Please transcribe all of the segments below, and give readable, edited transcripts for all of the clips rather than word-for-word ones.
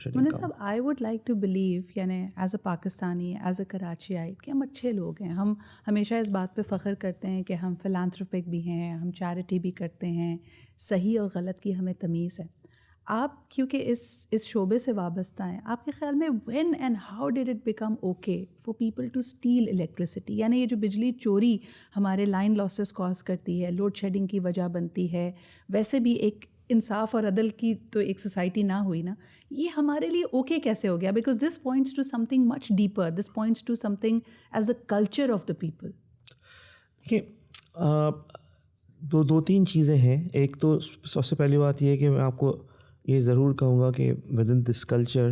منی صاحب I would like to believe یعنی as a Pakistani as a Karachiite کہ ہم اچھے لوگ ہیں. ہم ہمیشہ اس بات پہ فخر کرتے ہیں کہ ہم فلانتھروپک بھی ہیں, ہم چیریٹی بھی کرتے ہیں, صحیح اور غلط کی ہمیں تمیز ہے. آپ کیونکہ اس شعبے سے وابستہ ہیں, آپ کے خیال میں when and how did it become okay for people to steal electricity? یعنی یہ جو بجلی چوری ہمارے لائن لاسز کاز کرتی ہے, لوڈ شیڈنگ کی وجہ بنتی ہے, ویسے بھی ایک انصاف اور عدل کی تو ایک سوسائٹی نہ ہوئی نا, یہ ہمارے لیے اوکے کیسے ہو گیا؟ Because this points to something much deeper, this points to something as a culture of the people. دیکھیے دو تین چیزیں ہیں. ایک تو سب سے پہلی بات یہ ہے کہ میں آپ کو یہ ضرور کہوں گا کہ ود ان دس کلچر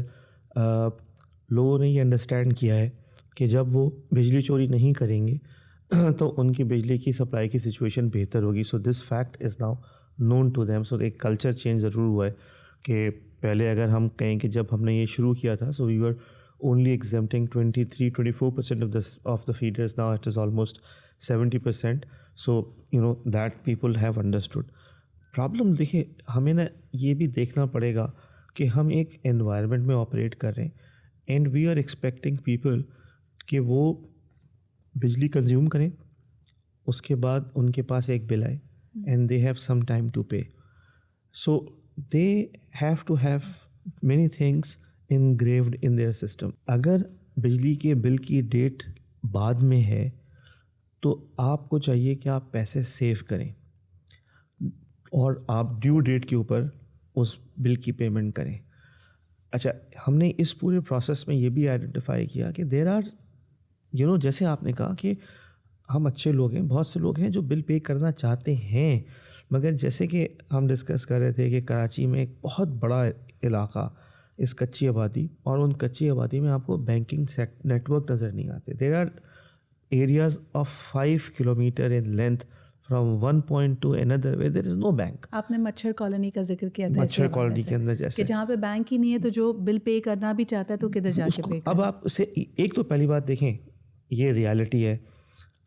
لوگوں نے یہ انڈرسٹینڈ کیا ہے کہ جب وہ بجلی چوری نہیں کریں گے تو ان کی بجلی کی سپلائی کی سچویشن بہتر ہوگی. So this fact is now known to them. So ایک کلچر چینج ضرور ہوا ہے کہ پہلے اگر ہم کہیں کہ جب ہم نے یہ شروع کیا تھا so we were only exempting 23-24% of the feeders. Now it is almost 70%. So that people have understood. Problem دیکھیں ہمیں نا یہ بھی دیکھنا پڑے گا کہ ہم ایک انوائرمنٹ میں آپریٹ کر رہے ہیں and we are expecting people کہ وہ بجلی کنزیوم کریں, اس کے بعد ان کے پاس ایک بل آئے and they have some time to pay. So they have to have many things ingrained in their system. اگر بجلی کے بل کی ڈیٹ بعد میں ہے تو آپ کو چاہیے کہ آپ پیسے سیو کریں اور آپ ڈیو ڈیٹ کے اوپر اس بل کی پیمنٹ کریں. اچھا, ہم نے اس پورے پروسیس میں یہ بھی آئیڈینٹیفائی کیا کہ دیر آر جیسے آپ نے کہا کہ ہم اچھے لوگ ہیں, بہت سے لوگ ہیں جو بل پے کرنا چاہتے ہیں, مگر جیسے کہ ہم ڈسکس کر رہے تھے کہ کراچی میں ایک بہت بڑا علاقہ اس کچی آبادی, اور ان کچی آبادی میں آپ کو بینکنگ نیٹ ورک نظر نہیں آتے. There are areas of 5 kilometre in length from one point to اندر where there is no bank. آپ نے مچھر کالونی کا ذکر کیا تھا, مچھر کالونی کے اندر جیسے کہ جہاں پہ بینک ہی نہیں ہے تو جو بل پے کرنا بھی چاہتا ہے تو کدھر جا کے پے کرے. اب آپ اسے ایک تو پہلی بات دیکھیں, یہ ریالٹی ہے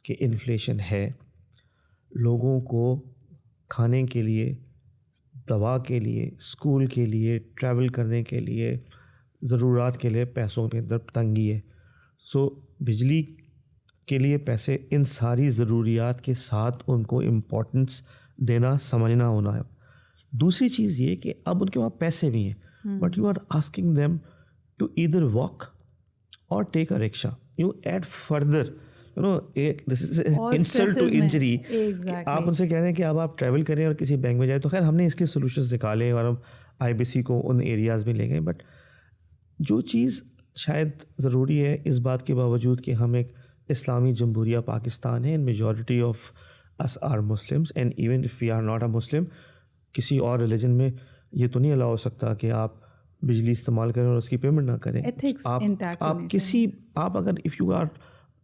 کہ انفلیشن ہے, لوگوں کو کھانے کے لیے, دوا کے لیے, اسکول کے لیے, ٹریول کرنے کے لیے, ضرورات کے لیے پیسوں کے اندر تنگی ہے. سو بجلی کے لیے پیسے, ان ساری ضروریات کے ساتھ ان کو امپورٹنس دینا سمجھنا ہونا ہے. دوسری چیز یہ کہ اب ان کے پاس پیسے بھی ہیں but you are asking them to either walk اور take a rickshaw. You add further this is insult to injury. آپ ان سے کہہ رہے ہیں کہ اب آپ ٹریول کریں اور کسی بینک میں جائیں. تو خیر ہم نے اس کے سولوشنز نکالے اور ہم آئی بی سی کو ان ایریاز میں لے گئے. بٹ جو چیز شاید ضروری ہے اس بات کے باوجود کہ ہم ایک اسلامی جمہوریہ پاکستان ہے, and majority of us are Muslims, and even if we are not a Muslim, کسی اور ریلیجن میں یہ تو نہیں الاؤ ہو سکتا کہ آپ بجلی استعمال کریں اور اس کی پیمنٹ نہ کریں. آپ اگر if you are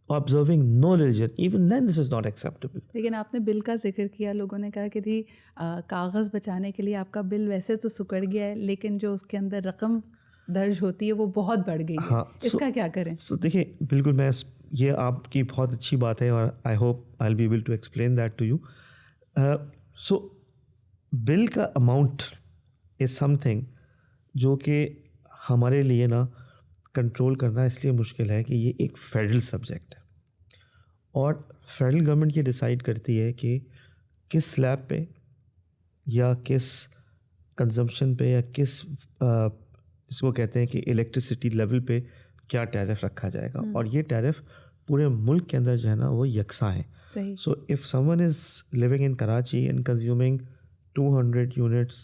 observing no religion, even then this is not acceptable. لیکن آپ نے بل کا ذکر کیا, لوگوں نے کہا کہ جی کاغذ بچانے کے لیے آپ کا بل ویسے تو سکڑ گیا ہے لیکن جو اس کے اندر رقم درج ہوتی ہے وہ بہت بڑھ گئی ہے, اس کا کیا کریں؟ دیکھیے بالکل, میں یہ آپ کی بہت اچھی بات ہے اور I hope I will be able to explain that to you. So bill کا اماؤنٹ از سم تھنگ جو کہ ہمارے لیے نا کنٹرول کرنا اس لیے مشکل ہے کہ یہ ایک فیڈرل سبجیکٹ ہے اور فیڈرل گورنمنٹ یہ ڈیسائیڈ کرتی ہے کہ کس سلیب پہ یا کس کنزمپشن پہ یا کس اس کو کہتے ہیں کہ الیکٹریسٹی لیول پہ کیا ٹیرف رکھا جائے گا, اور یہ ٹیرف پورے ملک کے اندر جو ہے نا وہ یکساں ہیں. So if someone is living in Karachi and consuming 200 units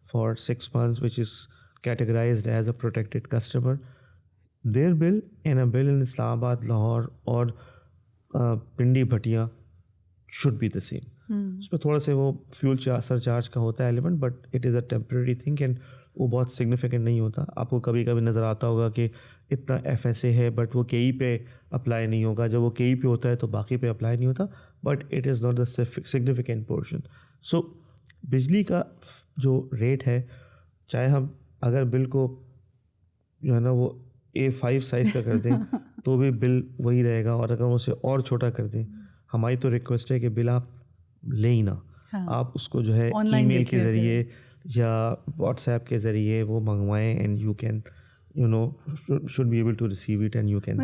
for 6 months which is categorized as a protected customer, their bill and a bill in Islamabad, Lahore اور Pindi Bhattian should be the same. اس میں تھوڑا سا وہ fuel surcharge کا ہوتا ہے element, but it is a temporary thing and وہ بہت سگنیفیکنٹ نہیں ہوتا. آپ کو کبھی کبھی نظر آتا ہوگا کہ اتنا ایف ایس اے ہے بٹ وہ کے ای پہ اپلائی نہیں ہوگا, جب وہ کے ای پہ ہوتا ہے تو باقی پہ اپلائی نہیں ہوتا, but it is not the significant portion. So بجلی کا جو ریٹ ہے, چاہے ہم اگر بل کو جو ہے نا وہ A5 سائز کا کر دیں تو بھی بل وہی رہے گا, اور اگر اسے اور چھوٹا کر دیں, ہماری تو ریکویسٹ ہے کہ بل آپ لیں ہی نا, آپ اس کو جو ہے ای میل کے ذریعے یا واٹس ایپ کے ذریعے وہ منگوائیں and you can should be able to receive it and you can